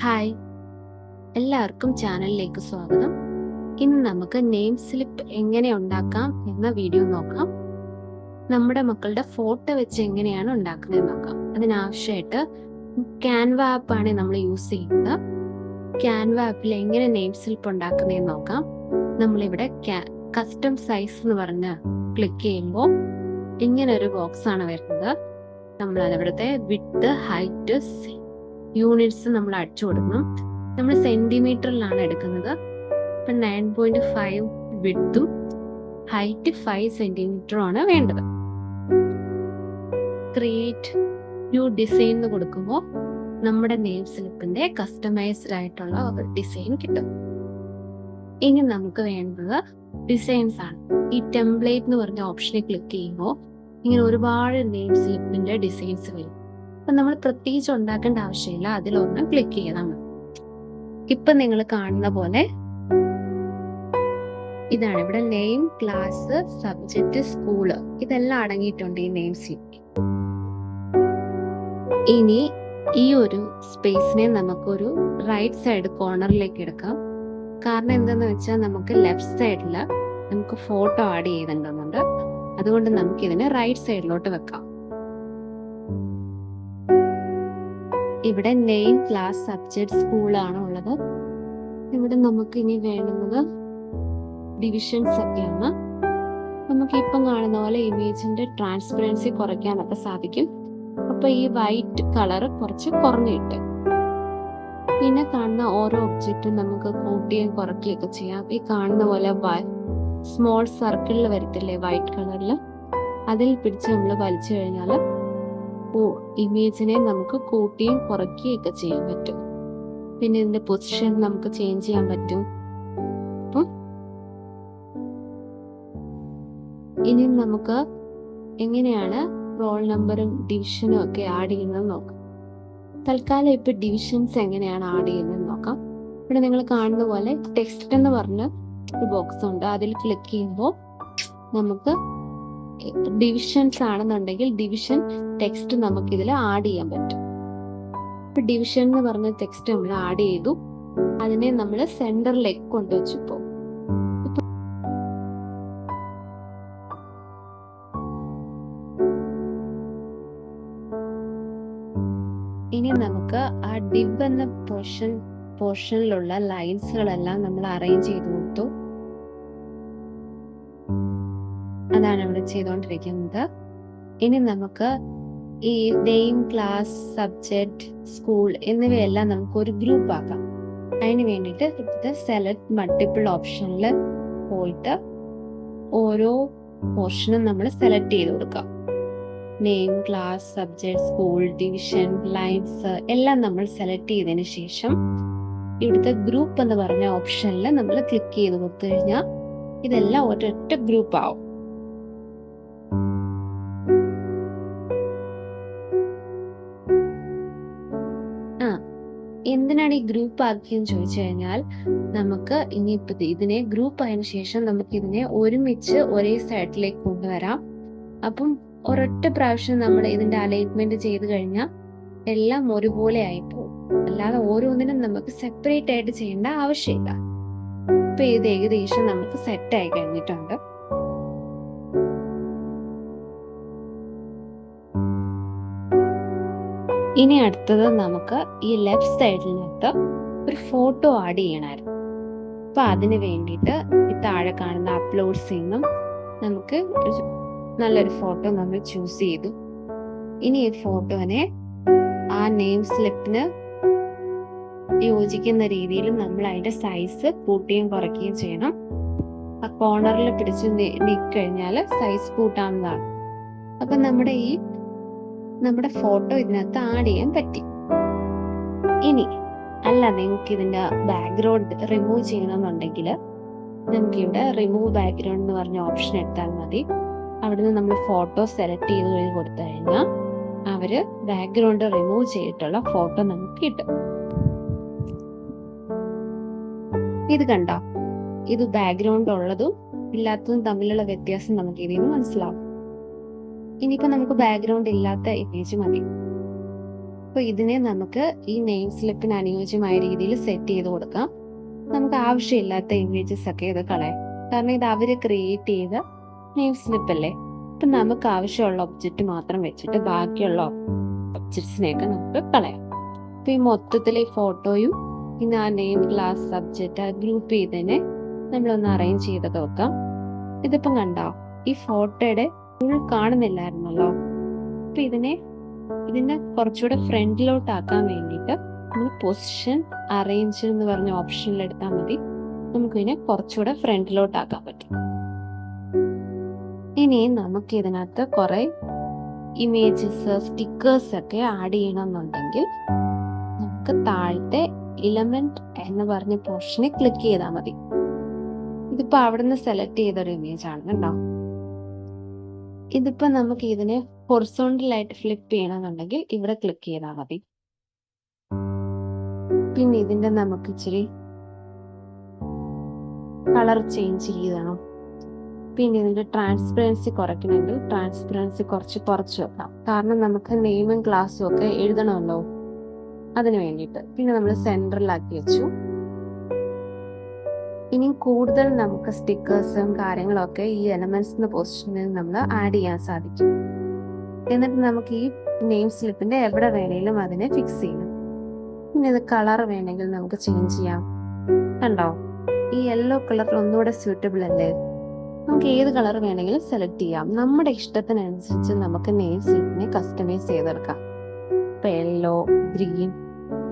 Hi, എല്ലാവർക്കും ചാനലിലേക്ക് സ്വാഗതം. ഇന്ന് നമുക്ക് നെയിം സ്ലിപ്പ് എങ്ങനെ ഉണ്ടാക്കാം എന്ന വീഡിയോ നോക്കാം. നമ്മുടെ മക്കളുടെ ഫോട്ടോ വെച്ച് എങ്ങനെയാണ് ഉണ്ടാക്കുന്നത് നോക്കാം. അതിനാവശ്യമായിട്ട് ക്യാൻവ ആപ്പാണ് നമ്മൾ യൂസ് ചെയ്യുന്നത്. ക്യാൻവ ആപ്പിൽ എങ്ങനെ നെയിം സ്ലിപ്പ് ഉണ്ടാക്കുന്നതെന്ന് നോക്കാം. നമ്മളിവിടെ കസ്റ്റം സൈസ് എന്ന് പറഞ്ഞ് ക്ലിക്ക് ചെയ്യുമ്പോൾ ഇങ്ങനെ ഒരു ബോക്സ് ആണ് വരുന്നത്. നമ്മൾ അതിവിടുത്തെ വിഡ്ത്, ഹൈറ്റ്, യൂണിറ്റ്സ് നമ്മൾ അടിച്ചു കൊടുക്കണം. നമ്മൾ സെന്റിമീറ്ററിലാണ് എടുക്കുന്നത്. ഇപ്പം 9.5 വിഡ്ത്തും ഹൈറ്റ് 5 സെന്റിമീറ്ററും ആണ് വേണ്ടത്. ക്രിയേറ്റ് ന്യൂ ഡിസൈൻ എന്ന് കൊടുക്കുമ്പോൾ നമ്മുടെ നെയിം സ്ലിപ്പിന്റെ കസ്റ്റമൈസ്ഡ് ആയിട്ടുള്ള ഒരു ഡിസൈൻ കിട്ടും. ഇനി നമുക്ക് വേണ്ടത് ഡിസൈൻസ് ആണ്. ഈ ടെംപ്ലേറ്റ് എന്ന് പറഞ്ഞ ഓപ്ഷനിൽ ക്ലിക്ക് ചെയ്യുമ്പോൾ ഇങ്ങനെ ഒരുപാട് നെയിം സ്ലിപ്പിന്റെ ഡിസൈൻസ് വരും. അപ്പൊ നമ്മൾ പ്രത്യേകിച്ച് ഉണ്ടാക്കേണ്ട ആവശ്യമില്ല, അതിലൊന്ന് ക്ലിക്ക് ചെയ്താൽ മതി. ഇപ്പൊ നിങ്ങൾ കാണുന്ന പോലെ ഇതാണ്. ഇവിടെ നെയിം, ക്ലാസ്, സബ്ജക്ട്, സ്കൂള് ഇതെല്ലാം അടങ്ങിയിട്ടുണ്ട് ഈ നെയിം സ്ലിപ്പിൽ. ഇനി ഈ ഒരു സ്പേസിനെ നമുക്കൊരു റൈറ്റ് സൈഡ് കോർണറിലേക്ക് എടുക്കാം. കാരണം എന്താന്ന് വെച്ചാൽ നമുക്ക് ലെഫ്റ്റ് സൈഡില് നമുക്ക് ഫോട്ടോ ആഡ് ചെയ്തിട്ടുണ്ടെന്നുണ്ട്. അതുകൊണ്ട് നമുക്ക് ഇതിനെ റൈറ്റ് സൈഡിലോട്ട് വെക്കാം. ഇവിടെ നെയിം, ക്ലാസ്, സബ്ജക്ട്, സ്കൂൾ ആണ് ഉള്ളത്. ഇവിടെ നമുക്ക് ഇനി വേണ്ടുന്നത് ഡിവിഷൻസ് ഒക്കെയാണ്. നമുക്ക് ഇപ്പം കാണുന്ന പോലെ ഇമേജിന്റെ ട്രാൻസ്പെറൻസി കുറയ്ക്കാനൊക്കെ സാധിക്കും. അപ്പൊ ഈ വൈറ്റ് കളർ കുറച്ച് കുറഞ്ഞു കിട്ടും. പിന്നെ കാണുന്ന ഓരോ ഒബ്ജക്റ്റും നമുക്ക് കൂട്ടുകയും കുറയ്ക്കുകയൊക്കെ ചെയ്യാം. ഈ കാണുന്ന പോലെ സ്മോൾ സർക്കിളിൽ വരത്തില്ലേ വൈറ്റ് കളറിൽ, അതിൽ പിടിച്ച് നമ്മൾ വലിച്ചു കഴിഞ്ഞാൽ ഇമേജിനെ നമുക്ക് കൂട്ടിയും കുറയ്ക്കുകയൊക്കെ ചെയ്യാൻ പറ്റും. പിന്നെ ഇതിന്റെ പൊസിഷൻ നമുക്ക് ചേഞ്ച് ചെയ്യാൻ പറ്റും. അപ്പം ഇനി നമുക്ക് എങ്ങനെയാണ് റോൾ നമ്പറും ഡിവിഷനും ഒക്കെ ആഡ് ചെയ്യുന്നത് നോക്കാം. തൽക്കാലം ഇപ്പൊ ഡിവിഷൻസ് എങ്ങനെയാണ് ആഡ് ചെയ്യുന്നത് നോക്കാം. ഇവിടെ നിങ്ങൾ കാണുന്ന പോലെ ടെക്സ്റ്റ് എന്ന് പറഞ്ഞ ഒരു ബോക്സ് ഉണ്ട്. അതിൽ ക്ലിക്ക് ചെയ്യുമ്പോൾ നമുക്ക് ഡിവിഷൻസ് ആണെന്നുണ്ടെങ്കിൽ ഡിവിഷൻ ടെക്സ്റ്റ് നമുക്ക് ഇതിൽ ആഡ് ചെയ്യാൻ പറ്റും. ഇപ്പൊ ഡിവിഷൻ എന്ന് പറഞ്ഞ ടെക്സ്റ്റ് നമ്മൾ ആഡ് ചെയ്തു. അതിനെ നമ്മൾ സെന്ററിലേക്ക് കൊണ്ടുവച്ചു. ഇനി നമുക്ക് ആ ഡിവ് എന്ന പോർഷനിലുള്ള ലൈൻസുകളെല്ലാം നമ്മൾ അറേഞ്ച് ചെയ്ത് കൊടുത്തു. അതാണ് ഇവിടെ ചെയ്തുകൊണ്ടിരിക്കുന്നത്. ഇനി നമുക്ക് ഈ നെയിം, ക്ലാസ്, സബ്ജക്ട്, സ്കൂൾ എന്നിവയെല്ലാം നമുക്ക് ഒരു ഗ്രൂപ്പ് ആക്കാം. അതിന് വേണ്ടിയിട്ട് ഇവിടുത്തെ സെലക്ട് മൾട്ടിപ്പിൾ ഓപ്ഷനിൽ പോയിട്ട് ഓരോ പോർഷനും നമ്മൾ സെലക്ട് ചെയ്ത് കൊടുക്കാം. Name, class, subject, school, division, lines എല്ലാം നമ്മൾ സെലക്ട് ചെയ്തതിന് ശേഷം ഇവിടുത്തെ ഗ്രൂപ്പ് എന്ന് പറഞ്ഞ ഓപ്ഷനിൽ നമ്മൾ ക്ലിക്ക് ചെയ്ത് കൊടുത്തു കഴിഞ്ഞാൽ ഇതെല്ലാം ഒരൊറ്റ ഗ്രൂപ്പ് ആവും. എന്തിനാണ് ഈ ഗ്രൂപ്പ് ആക്കിയെന്ന് ചോദിച്ചു കഴിഞ്ഞാൽ നമുക്ക് ഇനിയിപ്പോ ഇതിനെ ഗ്രൂപ്പ് ആയതിനു ശേഷം നമുക്ക് ഇതിനെ ഒരുമിച്ച് ഒരേ സൈഡിലേക്ക് കൊണ്ടുവരാം. അപ്പം ഒരൊറ്റ പ്രാവശ്യം നമ്മൾ ഇതിന്റെ അലൈൻമെന്റ് ചെയ്ത് കഴിഞ്ഞാൽ എല്ലാം ഒരുപോലെ ആയിപ്പോവും. അല്ലാതെ ഓരോന്നിനും നമുക്ക് സെപ്പറേറ്റ് ആയിട്ട് ചെയ്യേണ്ട ആവശ്യമില്ല. ഇപ്പൊ ഇത് ഏകദേശം നമുക്ക് സെറ്റ് ആയി കഴിഞ്ഞിട്ടുണ്ട്. ഇനി അടുത്തത് നമുക്ക് ഈ ലെഫ്റ്റ് സൈഡിനകത്ത് ഒരു ഫോട്ടോ ആഡ് ചെയ്യണമായിരുന്നു. അപ്പൊ അതിന് വേണ്ടിയിട്ട് ഈ താഴെ കാണുന്ന അപ്ലോഡ്സ് നിന്നും നമുക്ക് നല്ലൊരു ഫോട്ടോ നമ്മൾ ചൂസ് ചെയ്തു. ഇനി ഈ ഫോട്ടോനെ ആ നെയിം സ്ലിപ്പിന് യോജിക്കുന്ന രീതിയിൽ നമ്മൾ അതിന്റെ സൈസ് കൂട്ടുകയും കുറയ്ക്കുകയും ചെയ്യണം. ആ കോർണറിൽ പിടിച്ച് നിൽക്കഴിഞ്ഞാൽ സൈസ് കൂട്ടാവുന്നതാണ്. അപ്പൊ നമ്മുടെ ഫോട്ടോ ഇതിനകത്ത് ആഡ് ചെയ്യാൻ പറ്റി. ഇനി അല്ല നിങ്ങൾക്ക് ഇതിന്റെ ബാക്ക്ഗ്രൗണ്ട് റിമൂവ് ചെയ്യണമെന്നുണ്ടെങ്കിൽ നമുക്ക് ഇവിടെ റിമൂവ് ബാക്ക്ഗ്രൗണ്ട് എന്ന് പറഞ്ഞ ഓപ്ഷൻ എടുത്താൽ മതി. അവിടുന്ന് നമ്മൾ ഫോട്ടോ സെലക്ട് ചെയ്ത് കൊടുത്തു കഴിഞ്ഞാൽ അവര് ബാക്ക്ഗ്രൗണ്ട് റിമൂവ് ചെയ്തിട്ടുള്ള ഫോട്ടോ നമുക്ക് കിട്ടും. ഇത് കണ്ടോ, ഇത് ബാക്ക്ഗ്രൗണ്ട് ഉള്ളതും ഇല്ലാത്തതും തമ്മിലുള്ള വ്യത്യാസം നമുക്ക് ഇതിൽ നിന്ന് മനസ്സിലാവും. ഇനിയിപ്പോ നമുക്ക് ബാക്ക്ഗ്രൗണ്ട് ഇല്ലാത്ത ഇമേജ് മതി. അപ്പൊ ഇതിനെ നമുക്ക് ഈ നെയിം സ്ലിപ്പിന് അനുയോജ്യമായ രീതിയിൽ സെറ്റ് ചെയ്ത് കൊടുക്കാം. നമുക്ക് ആവശ്യമില്ലാത്ത ഇമേജസ് ഒക്കെ ഇത് കളയാം. കാരണം ഇത് അവര് ക്രിയേറ്റ് ചെയ്ത നെയിം സ്ലിപ്പ് അല്ലേ. അപ്പൊ നമുക്ക് ആവശ്യമുള്ള ഒബ്ജക്റ്റ് മാത്രം വെച്ചിട്ട് ബാക്കിയുള്ള ഒബ്ജക്ട്സിനെയൊക്കെ നമുക്ക് കളയാം. അപ്പൊ ഈ മൊത്തത്തിലെ ഫോട്ടോയും പിന്നെ ആ നെയിം, ക്ലാസ്, സബ്ജക്റ്റ് ഗ്രൂപ്പ് ചെയ്തതിനെ നമ്മളൊന്ന് അറേഞ്ച് ചെയ്തൊക്കെ വെക്കാം. ഇതിപ്പം കണ്ടോ, ഈ ഫോട്ടോയുടെ ഫുൾ കാണുന്നില്ലായിരുന്നല്ലോ. അപ്പൊ ഇതിനെ കുറച്ചുകൂടെ ഫ്രണ്ടിലോട്ട് ആക്കാൻ വേണ്ടിയിട്ട് നമ്മൾ പൊസിഷൻ അറേഞ്ച് എന്ന് പറഞ്ഞ ഓപ്ഷനിൽ എടുത്താൽ മതി. നമുക്കിതിനെ കുറച്ചുകൂടെ ഫ്രണ്ടിലോട്ട് ആക്കാൻ പറ്റും. ഇനി നമുക്ക് ഇതിനകത്ത് കുറെ ഇമേജസ്, സ്റ്റിക്കേഴ്സ് ഒക്കെ ആഡ് ചെയ്യണമെന്നുണ്ടെങ്കിൽ നമുക്ക് താഴത്തെ എലമെന്റ് എന്ന് പറഞ്ഞ പോർഷനെ ക്ലിക്ക് ചെയ്താൽ മതി. ഇതിപ്പോ അവിടെ നിന്ന് സെലക്ട് ചെയ്തൊരു ഇമേജ് ആണ് കണ്ടോ. ഇതിപ്പോ നമുക്ക് ഇതിനെ ഹൊറിസോണ്ടൽ ആയിട്ട് ഫ്ലിപ്പ് ചെയ്യണമെന്നുണ്ടെങ്കിൽ ഇവിടെ ക്ലിക്ക് ചെയ്താൽ മതി. പിന്നെ ഇതിന്റെ നമുക്ക് ഇച്ചിരി കളർ ചേഞ്ച് ചെയ്യണം. പിന്നെ ഇതിന്റെ ട്രാൻസ്പെറൻസി കുറയ്ക്കണമെങ്കിൽ ട്രാൻസ്പെറൻസി കുറച്ച് വെക്കാം. കാരണം നമുക്ക് നെയിമും ക്ലാസ്സും ഒക്കെ എഴുതണമല്ലോ, അതിനു വേണ്ടിയിട്ട്. പിന്നെ നമ്മൾ സെൻട്രലാക്കി വെച്ചു. ഇനി കൂടുതൽ നമുക്ക് സ്റ്റിക്കേഴ്സും കാര്യങ്ങളൊക്കെ ഈ എലമെന്റ്സ് പൊസിഷനിൽ നമ്മൾ ആഡ് ചെയ്യാൻ സാധിക്കും. എന്നിട്ട് നമുക്ക് ഈ നെയിം സ്ലിപ്പിന്റെ എവിടെ വേണേലും അതിനെ ഫിക്സ് ചെയ്യാം. പിന്നെ ഇത് കളർ വേണമെങ്കിൽ നമുക്ക് ചേഞ്ച് ചെയ്യാം. കണ്ടോ, ഈ യെല്ലോ കളർ ഒന്നുകൂടെ സ്യൂട്ടബിൾ അല്ലേ. നമുക്ക് ഏത് കളർ വേണമെങ്കിലും സെലക്ട് ചെയ്യാം. നമ്മുടെ ഇഷ്ടത്തിനനുസരിച്ച് നമുക്ക് നെയിം സ്ലിപ്പിനെ കസ്റ്റമൈസ് ചെയ്തെടുക്കാം. ഇപ്പൊ യെല്ലോ, ഗ്രീൻ,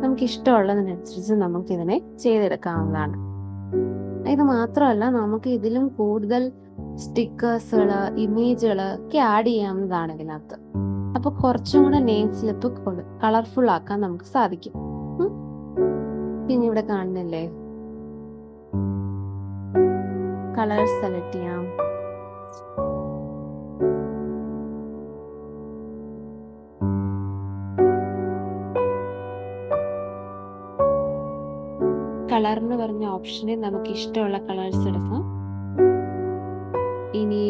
നമുക്ക് ഇഷ്ടമുള്ളതിനനുസരിച്ച് നമുക്ക് ഇതിനെ ചെയ്തെടുക്കാവുന്നതാണ്. ഇത് മാത്രമല്ല, നമുക്ക് ഇതിലും കൂടുതൽ സ്റ്റിക്കേഴ്സുകള്, ഇമേജുകള് ഒക്കെ ആഡ് ചെയ്യാവുന്നതാണ് ഇതിനകത്ത്. അപ്പൊ കുറച്ചും കൂടെ നെയിം സ്ലിപ്പ് കളർഫുൾ ആക്കാൻ നമുക്ക് സാധിക്കും. പിന്നെ ഇവിടെ കാണുന്നില്ലേ, കളർ സെലക്ട് ചെയ്യാം. കളർ എന്ന് പറഞ്ഞ ഓപ്ഷനിൽ നമുക്ക് ഇഷ്ടമുള്ള കളേഴ്സ് എടുക്കാം. ഇനി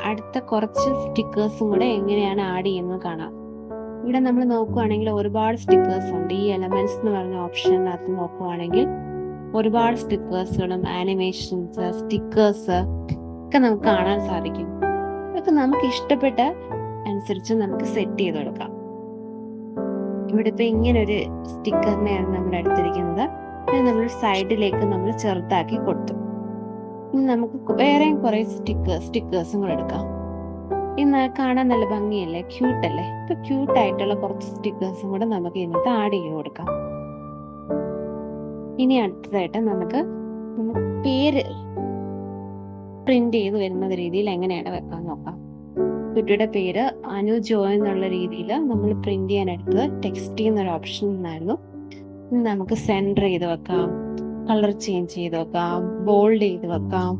അടുത്ത കുറച്ച് സ്റ്റിക്കേഴ്സും കൂടെ എങ്ങനെയാണ് ആഡ് ചെയ്യുന്നത് കാണാം. ഇവിടെ നമ്മൾ നോക്കുവാണെങ്കിൽ ഒരുപാട് സ്റ്റിക്കേഴ്സ് ഉണ്ട്. ഈ എലമെന്റ്സ് എന്ന് പറഞ്ഞ ഓപ്ഷനകത്ത് നോക്കുവാണെങ്കിൽ ഒരുപാട് സ്റ്റിക്കേഴ്സുകളും ആനിമേഷൻസ്, സ്റ്റിക്കേഴ്സ് ഒക്കെ നമുക്ക് കാണാൻ സാധിക്കും. ഇതൊക്കെ നമുക്ക് ഇഷ്ടപ്പെട്ട അനുസരിച്ച് നമുക്ക് സെറ്റ് ചെയ്ത് കൊടുക്കാം. ഇവിടെ ഇപ്പൊ ഇങ്ങനെ ഒരു സ്റ്റിക്കറിനെയാണ് നമ്മൾ എടുത്തിരിക്കുന്നത്. നമ്മൾ സൈഡിലേക്ക് നമ്മൾ ചെറുതാക്കി കൊടുത്തു. ഇനി നമുക്ക് വേറെയും കുറെ സ്റ്റിക്കേഴ്സും കൂടെ എടുക്കാം. ഇന്ന് കാണാൻ നല്ല ഭംഗിയല്ലേ, ക്യൂട്ട് അല്ലേ. ഇപ്പൊ ക്യൂട്ട് ആയിട്ടുള്ള കുറച്ച് സ്റ്റിക്കേഴ്സും കൂടെ നമുക്ക് ഇതിനകത്ത് ആഡ് ചെയ്ത് കൊടുക്കാം. ഇനി അടുത്തതായിട്ട് നമുക്ക് പേര് പ്രിന്റ് ചെയ്ത് വരുന്ന രീതിയിൽ എങ്ങനെയാണ് വെക്കാൻ നോക്കാം. കുട്ടിയുടെ പേര് അനു ജോയ് എന്നുള്ള രീതിയിൽ നമ്മൾ പ്രിന്റ് ചെയ്യാൻ എടുത്തത് ടെക്സ്റ്റ് എന്നൊരു ഓപ്ഷൻ ഉണ്ടായിരുന്നു. നമുക്ക് സെൻറ്റർ ചെയ്ത് വെക്കാം, കളർ ചേഞ്ച് ചെയ്ത് വെക്കാം, ബോൾഡ് ചെയ്ത് വെക്കാം.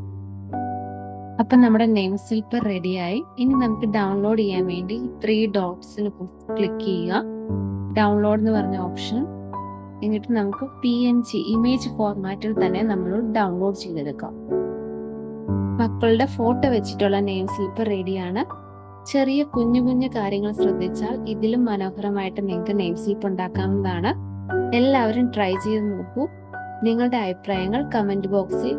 അപ്പൊ നമ്മുടെ നെയിം സ്ലിപ്പ് റെഡിയായി. ഇനി നമുക്ക് ഡൗൺലോഡ് ചെയ്യാൻ വേണ്ടി 3 ഡോട്ട്സിന് ക്ലിക്ക് ചെയ്യുക, ഡൗൺലോഡ് എന്ന് പറഞ്ഞ ഓപ്ഷൻ. എന്നിട്ട് നമുക്ക് PNG ഇമേജ് ഫോർമാറ്റിൽ തന്നെ നമ്മൾ ഡൗൺലോഡ് ചെയ്തെടുക്കാം. മക്കളുടെ ഫോട്ടോ വെച്ചിട്ടുള്ള നെയിം സ്ലിപ്പ് റെഡിയാണ്. ചെറിയ കുഞ്ഞു കാര്യങ്ങൾ ശ്രദ്ധിച്ചാൽ ഇതിലും മനോഹരമായിട്ട് നിങ്ങൾക്ക് നെയിം സ്ലിപ്പ് ഉണ്ടാക്കാവുന്നതാണ്. എല്ലാവരും ട്രൈ ചെയ്ത് നോക്കൂ. നിങ്ങളുടെ അഭിപ്രായങ്ങൾ കമന്റ് ബോക്സിൽ